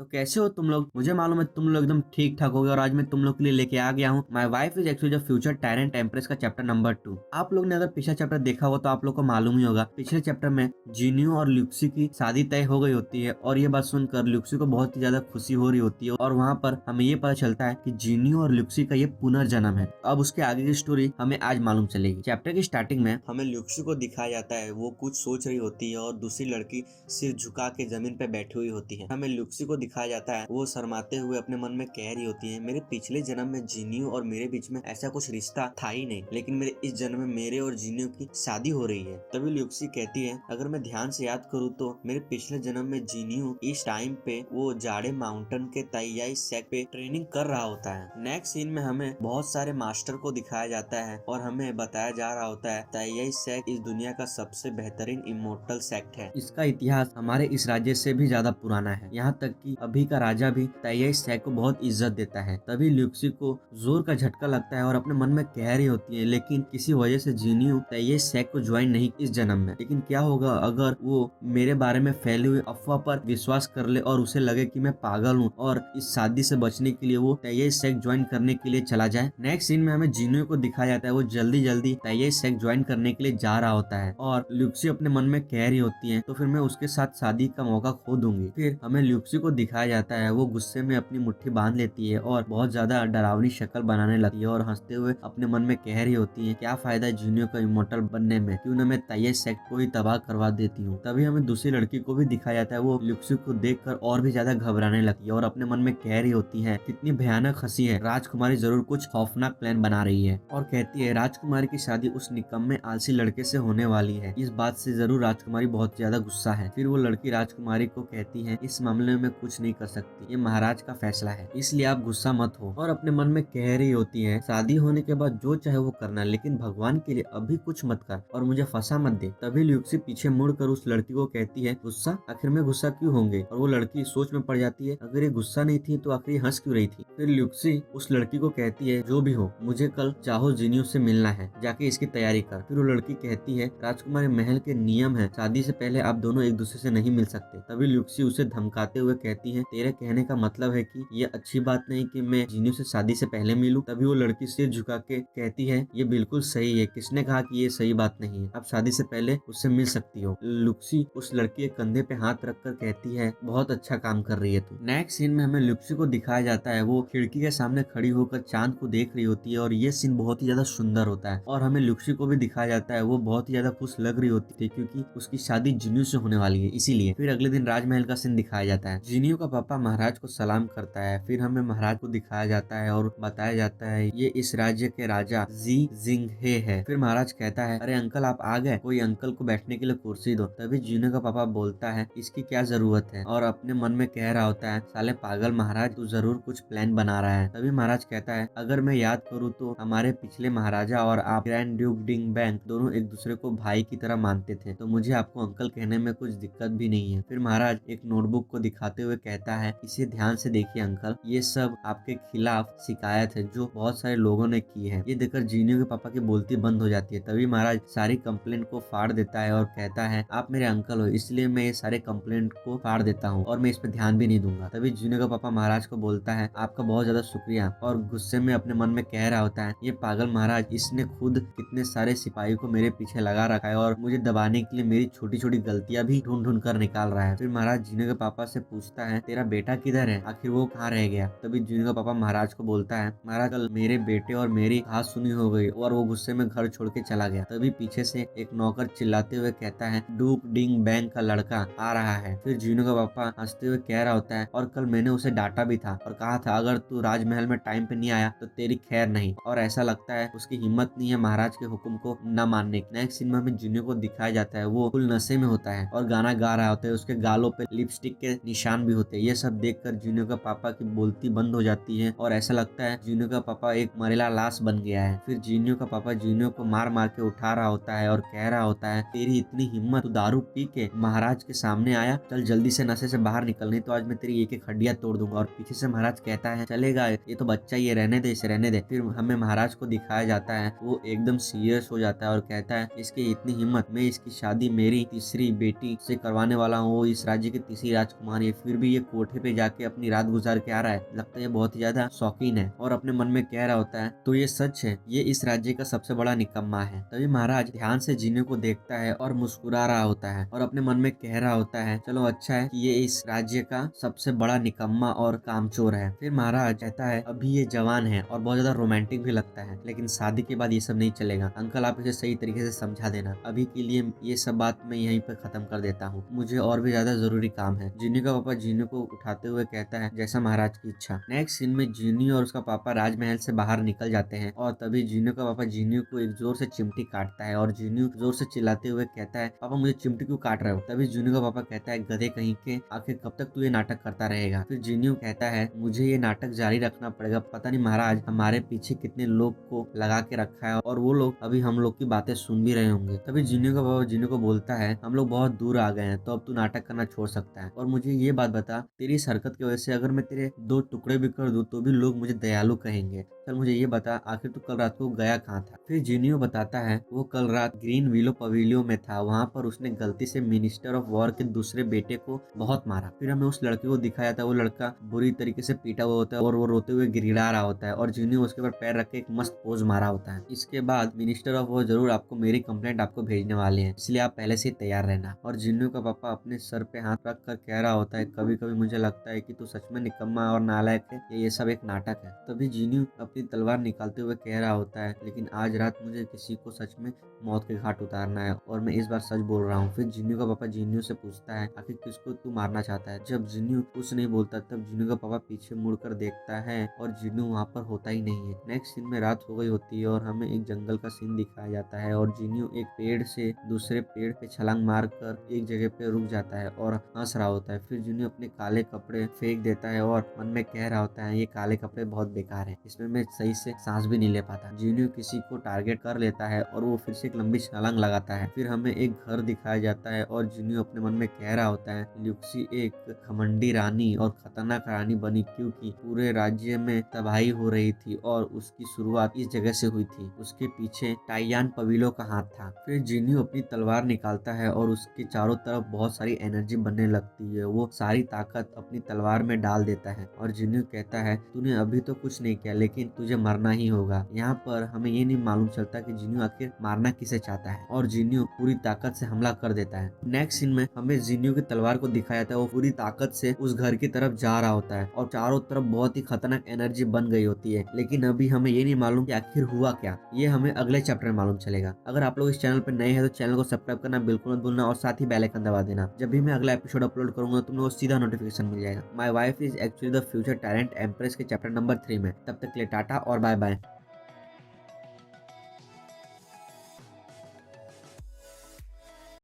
तो कैसे हो तुम लोग? मुझे मालूम है तुम लोग एकदम ठीक ठाक होगे और आज मैं तुम लोग के लिए लेके आ गया हूँ my wife is actually the future tyrant empress का चैप्टर नंबर 2। आप लोग ने अगर पिछला चैप्टर देखा हो तो आप लोग को मालूम ही होगा। पिछले चैप्टर में जीनियो और ल्यूक्सी की शादी तय हो गई होती है और ये बात सुनकर ल्यूक्सी को बहुत ही ज्यादा खुशी हो रही होती है और वहाँ पर हमें ये पता चलता है कि जीनियो और ल्यूक्सी का ये पुनर्जन्म है। अब उसके आगे की स्टोरी हमें आज मालूम चलेगी। चैप्टर की स्टार्टिंग में हमें ल्यूक्सी को दिखाया जाता है, वो कुछ सोच रही होती है और दूसरी लड़की सिर झुका के जमीन पे बैठी हुई होती है। हमें ल्यूक्सी को दिखाया जाता है, वो शर्माते हुए अपने मन में कह रही होती है, मेरे पिछले जन्म में जीनियो और मेरे बीच में ऐसा कुछ रिश्ता था ही नहीं, लेकिन मेरे इस जन्म में मेरे और जीनियो की शादी हो रही है। तभी ल्यूक्सी कहती है, अगर मैं ध्यान से याद करूँ तो मेरे पिछले जन्म में जीनियो इस टाइम पे वो जाड़े माउंटेन के ताइयाई सेक पे ट्रेनिंग कर रहा होता है। नेक्स्ट सीन में हमें बहुत सारे मास्टर को दिखाया जाता है और हमें बताया जा रहा होता है ताइयाई सेक इस दुनिया का सबसे बेहतरीन इमोर्टल सेक्ट है। इसका इतिहास हमारे इस राज्य से भी ज्यादा पुराना है, यहाँ तक कि अभी का राजा भी ताइयाई सेक को बहुत इज्जत देता है। तभी ल्यूक्सी को जोर का झटका लगता है और अपने मन में कह रही होती है, लेकिन किसी वजह से जीनियो ताइयाई सेक को ज्वाइन नहीं इस जन्म में। लेकिन क्या होगा अगर वो मेरे बारे में फैली हुई अफवाह पर विश्वास कर ले और उसे लगे कि मैं पागल हूँ और इस शादी से बचने के लिए वो ताइयाई सेक ज्वाइन करने के लिए चला जाए। नेक्स्ट सीन में हमें जीनियो को दिखाया जाता है, वो जल्दी जल्दी ताइयाई सेक ज्वाइन करने के लिए जा रहा होता है और ल्यूक्सी अपने मन में कह रही होती है, तो फिर मैं उसके साथ शादी का मौका खो दूंगी। फिर हमें ल्यूक्सी को दिखाया जाता है, वो गुस्से में अपनी मुट्ठी बांध लेती है और बहुत ज्यादा डरावनी शक्ल बनाने लगती है और हंसते हुए अपने मन में कह रही होती है, क्या फायदा जीनियो का इमोर्टल बनने में, क्यों न मैं ताइयाई सेक्ट को ही तबाह करवा देती हूँ। तभी हमें दूसरी लड़की को भी दिखाया जाता है, वो ल्यूक्सी को देखकर और भी ज्यादा घबराने लगती है और अपने मन में कह रही होती है, कितनी भयानक हंसी है, राजकुमारी जरूर कुछ खौफनाक प्लान बना रही है। और कहती है राजकुमारी की शादी उस निकम्मे आलसी लड़के से होने वाली है, इस बात से जरूर राजकुमारी बहुत ज्यादा गुस्सा है। फिर वो लड़की राजकुमारी को कहती है, इस मामले में कुछ नहीं कर सकती, ये महाराज का फैसला है, इसलिए आप गुस्सा मत हो। और अपने मन में कह रही होती है, शादी होने के बाद जो चाहे वो करना, लेकिन भगवान के लिए अभी कुछ मत कर और मुझे फंसा मत दे। तभी ल्यूक्सी पीछे मुड़कर उस लड़की को कहती है, गुस्सा, आखिर में गुस्सा क्यों होंगे? और वो लड़की सोच में पड़ जाती है, अगर ये गुस्सा नहीं थी तो आखिर हंस क्यों रही थी? फिर ल्यूक्सी उस लड़की को कहती है, जो भी हो मुझे कल चाहो जीनियो से मिलना है, जाके इसकी तैयारी कर। फिर वो लड़की कहती है, राजकुमारी महल के नियम है, शादी से पहले आप दोनों एक दूसरे से नहीं मिल सकते। तभी ल्यूक्सी उसे धमकाते हुए कहती है, तेरे कहने का मतलब है कि ये अच्छी बात नहीं कि मैं जीनियो से शादी से पहले मिलूं? तभी वो लड़की सिर झुका के कहती है, ये बिल्कुल सही है, किसने कहा कि ये सही बात नहीं है, आप शादी से पहले उससे मिल सकती हो। ल्यूक्सी उस लड़की के कंधे पे हाथ रखकर कहती है, बहुत अच्छा काम कर रही है तू। नेक्स्ट सीन में हमें ल्यूक्सी को दिखाया जाता है, वो खिड़की के सामने खड़ी होकर चांद को देख रही होती है और ये सीन बहुत ही ज्यादा सुंदर होता है। और हमें ल्यूक्सी को भी दिखाया जाता है, वो बहुत ही ज्यादा खुश लग रही होती थी क्योंकि उसकी शादी जीनियो से होने वाली है, इसीलिए। फिर अगले दिन राजमहल का सीन दिखाया जाता है, जीनियो का पापा महाराज को सलाम करता है। फिर हमें महाराज को दिखाया जाता है और बताया जाता है, ये इस राज्य के राजा जी जिंगहे है। फिर महाराज कहता है, अरे अंकल आप आ गए, कोई अंकल को बैठने के लिए कुर्सी दो। तभी जीनियो का पापा बोलता है, इसकी क्या जरूरत है, और अपने मन में कह रहा होता है, साले पागल महाराज, तू जरूर कुछ प्लान बना रहा है। तभी महाराज कहता है, अगर मैं याद करूँ तो हमारे पिछले महाराजा और आप ग्रैंड ड्यूक डिंग बैंक दोनों एक दूसरे को भाई की तरह मानते थे, तो मुझे आपको अंकल कहने में कुछ दिक्कत भी नहीं है। फिर महाराज एक नोटबुक को दिखाते हुए कहता है, इसे ध्यान से देखिए अंकल, ये सब आपके खिलाफ शिकायत है जो बहुत सारे लोगों ने की है। ये देखकर जीनियो के पापा की बोलती बंद हो जाती है। तभी महाराज सारी कंप्लेंट को फाड़ देता है और कहता है, आप मेरे अंकल हो, इसलिए मैं ये सारे कंप्लेंट को फाड़ देता हूँ और मैं इस पे ध्यान भी नहीं दूंगा। तभी जीनियो का पापा महाराज को बोलता है, आपका बहुत ज्यादा शुक्रिया, और गुस्से में अपने मन में कह रहा होता है, ये पागल महाराज, इसने खुद कितने सारे सिपाही को मेरे पीछे लगा रखा है और मुझे दबाने के लिए मेरी छोटी छोटी गलतियां भी ढूंढ ढूंढ कर निकाल रहा है। फिर महाराज जीनियो के पापा से पूछता है, तेरा बेटा किधर है, आखिर वो कहाँ रह गया? तभी जीनियो का पापा महाराज को बोलता है, महाराज कल मेरे बेटे और मेरी कहा सुनी हो गई और वो गुस्से में घर छोड़ के चला गया। तभी पीछे से एक नौकर चिल्लाते हुए कहता है, डूक डिंग बैंक का लड़का आ रहा है। फिर जीनियो का पापा हंसते हुए कह रहा होता है, और कल मैंने उसे डांटा भी था और कहा था, अगर तू राजमहल में टाइम पे नहीं आया तो तेरी खैर नहीं। और ऐसा लगता है उसकी हिम्मत नहीं है महाराज के हुक्म को न मानने की। नेक्स्ट सीन में हमें जीनियो को दिखाया जाता है, वो फुल नशे में होता है और गाना गा रहा होता है, उसके गालों पे लिपस्टिक के निशान भी होते हैं। ये सब देखकर जीनियो का पापा की बोलती बंद हो जाती है और ऐसा लगता है जीनियो का पापा एक मरेला लाश बन गया है। फिर जीनियो का पापा जीनियो को मार मार के उठा रहा होता है और कह रहा होता है, तेरी इतनी हिम्मत, तू दारू पी के महाराज के सामने आया, चल जल्दी से नशे से बाहर निकल, नहीं तो आज मैं तेरी एक एक हड्डियां तोड़ दूंगा। और पीछे से महाराज कहता है, चलेगा, ये तो बच्चा, ये रहने दे, इसे रहने दे। फिर हमें महाराज को दिखाया जाता है, वो एकदम सीरियस हो जाता है और कहता है, इसकी इतनी हिम्मत, मैं इसकी शादी मेरी तीसरी बेटी से करवाने वाला हूँ, वो इस राज्य की तीसरी राजकुमारी है, फिर भी ये कोठे पे जाके अपनी रात गुजार के आ रहा है, लगता है ये बहुत ही ज्यादा शौकीन है और अपने मन में कह रहा होता है तो ये सच है, ये इस राज्य का सबसे बड़ा निकम्मा है। तभी महाराज ध्यान से जीनियो को देखता है और मुस्कुरा रहा होता है और अपने मन में कह रहा होता है चलो अच्छा है कि ये इस राज्य का सबसे बड़ा निकम्मा और कामचोर है। फिर महाराज कहता है अभी ये जवान है और बहुत ज्यादा रोमांटिक भी लगता है, लेकिन शादी के बाद ये सब नहीं चलेगा। अंकल आप इसे सही तरीके से समझा देना, अभी के लिए ये सब बात मैं यहीं पर खत्म कर देता हूँ, मुझे और भी ज्यादा जरूरी काम है। जीनियो का पापा जीनियो को उठाते हुए कहता है जैसा महाराज की इच्छा। नेक्स्ट सीन में जीनियो और उसका पापा राजमहल से बाहर निकल जाते हैं और तभी जीनियो का पापा जीनियो को एक जोर से चिमटी काटता है और जीनियो जोर से चिल्लाते हुए कहता है पापा मुझे चिमटी क्यों काट रहे हो। तभी जीनियो का पापा कहता है गधे कहीं के, आखिर कब तक तू ये नाटक करता रहेगा। फिर जीनियो कहता है मुझे ये नाटक जारी रखना पड़ेगा, पता नहीं महाराज हमारे पीछे कितने लोग को लगा के रखा है और वो लोग अभी हम लोग की बातें सुन भी रहे होंगे। तभी जीनियो का पापा जीनियो को बोलता है हम लोग बहुत दूर आ गए हैं, तो अब तू नाटक करना छोड़ सकता है और मुझे ये बात बता तेरी इस हरकत की वजह से अगर मैं तेरे 2 टुकड़े भी कर दूं तो भी लोग मुझे दयालु कहेंगे। चल मुझे ये बता आखिर तू कल रात को गया कहाँ था। फिर जीनियो बताता है वो कल रात ग्रीन विलो पवेलियो में था, वहाँ पर उसने गलती से मिनिस्टर ऑफ वॉर के दूसरे बेटे को बहुत मारा। फिर हमें उस लड़के को दिखाया था, वो लड़का बुरी तरीके से पीटा हुआ होता है और वो रोते हुए गिड़गिड़ा रहा होता है और जीनियो उसके ऊपर पैर रख के एक मस्त पोज मारा होता है। इसके बाद मिनिस्टर ऑफ वॉर जरूर आपको मेरी कंप्लेंट आपको भेजने वाले हैं, इसलिए आप पहले से ही तैयार रहना। और जीनियो का पापा अपने सर पे हाथ रख कर कह रहा होता है कभी कभी मुझे लगता है कि तू सच में निकम्मा और नालायक है, ये सब एक नाटक है। तभी जीनियो अपनी तलवार निकालते हुए कह रहा होता है लेकिन आज रात मुझे किसी को सच में मौत के घाट उतारना है और मैं इस बार सच बोल रहा हूँ। फिर जीनियो का पापा जीनियो से पूछता है आखिर किसको तू मारना चाहता है। जब जीनियो कुछ नहीं बोलता तब जीनियो का पापा पीछे मुड़कर देखता है और जीनियो वहाँ पर होता ही नहीं है। नेक्स्ट सीन में रात हो गई होती है और हमें एक जंगल का सीन दिखाया जाता है और जीनियो एक पेड़ से दूसरे पेड़ पे छलांग मार कर एक जगह पे रुक जाता है और हंस रहा होता है। फिर जीनियो अपने काले कपड़े फेंक देता है और मन में कह रहा होता है ये काले कपड़े बहुत बेकार है, इसमें मैं सही से सांस भी नहीं ले पाता। जीनियो किसी को टारगेट कर लेता है और वो फिर से एक लंबी छलांग लगाता है। फिर हमें एक घर दिखाया जाता है और जीनियो अपने मन में कह रहा होता है ल्यूक्सी एक घमंडी रानी और खतरनाक रानी बनी क्योंकि पूरे राज्य में तबाही हो रही थी और उसकी शुरुआत इस जगह से हुई थी, उसके पीछे टाइयान पवीलो का हाथ था। फिर जीनियो अपनी तलवार निकालता है और उसके चारों तरफ बहुत सारी एनर्जी बनने लगती है, वो सारी ताकत अपनी तलवार में डाल देता है और जीनियो कहता है तूने अभी तो कुछ नहीं किया लेकिन तुझे मरना ही होगा। यहाँ पर हमें ये नहीं मालूम चलता कि जीनियो आखिर मारना किसे चाहता है और जीनियो पूरी ताकत से हमला कर देता है। नेक्स्ट सीन में हमें जीनियो की तलवार को दिखाया जाता है, वो पूरी ताकत से उस घर की तरफ जा रहा होता है और चारों तरफ बहुत ही खतरनाक एनर्जी बन गई होती है, लेकिन अभी हमें ये नहीं मालूम कि आखिर हुआ क्या, ये हमें अगले चैप्टर में मालूम चलेगा। अगर आप लोग इस चैनल पर नए हैं तो चैनल को सब्सक्राइब करना बिल्कुल मत भूलना और साथ ही बेल आइकन दबा देना, जब भी मैं अगला एपिसोड अपलोड करूंगा तुम लोगों को सीधा नोटिफिकेशन मिल जाएगा। My wife is actually the future talent empress के चैप्टर नंबर 3 में। तब तक के लिए टाटा और बाय बाय।